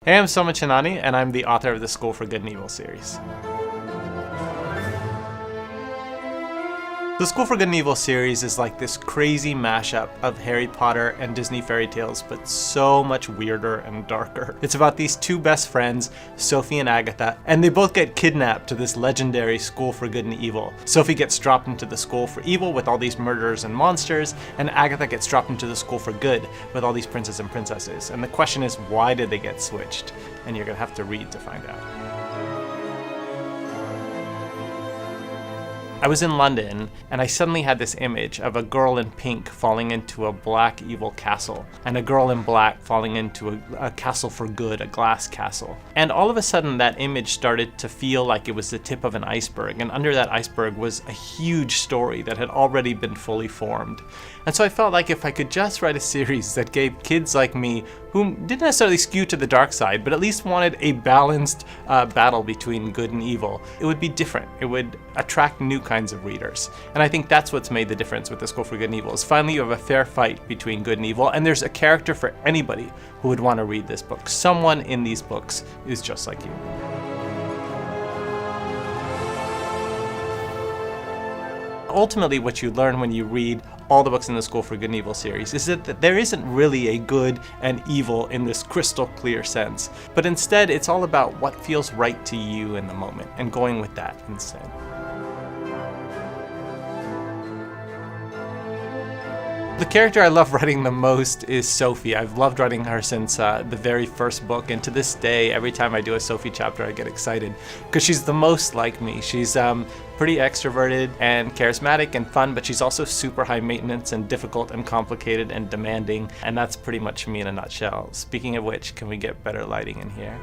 Hey, I'm Soman Chainani, and I'm the author of the School for Good and Evil series. The School for Good and Evil series is like this crazy mashup of Harry Potter and Disney fairy tales, but so much weirder and darker. It's about these two best friends, Sophie and Agatha, and they both get kidnapped to this legendary School for Good and Evil. Sophie gets dropped into the School for Evil with all these murderers and monsters, and Agatha gets dropped into the School for Good with all these princes and princesses. And the question is, why did they get switched? And you're gonna have to read to find out. I was in London, and I suddenly had this image of a girl in pink falling into a black evil castle, and a girl in black falling into a castle for good, a glass castle. And all of a sudden that image started to feel like it was the tip of an iceberg, and under that iceberg was a huge story that had already been fully formed. And so I felt like if I could just write a series that gave kids like me, who didn't necessarily skew to the dark side, but at least wanted a balanced battle between good and evil, it would be different. It would attract new kinds of readers. And I think that's what's made the difference with the School for Good and Evil, is finally you have a fair fight between good and evil, and there's a character for anybody who would want to read this book. Someone in these books is just like you. Ultimately, what you learn when you read all the books in the School for Good and Evil series is that there isn't really a good and evil in this crystal clear sense, but instead it's all about what feels right to you in the moment and going with that instead. The character I love writing the most is Sophie. I've loved writing her since the very first book, and to this day, every time I do a Sophie chapter, I get excited because she's the most like me. She's pretty extroverted and charismatic and fun, but she's also super high maintenance and difficult and complicated and demanding, and that's pretty much me in a nutshell. Speaking of which, can we get better lighting in here?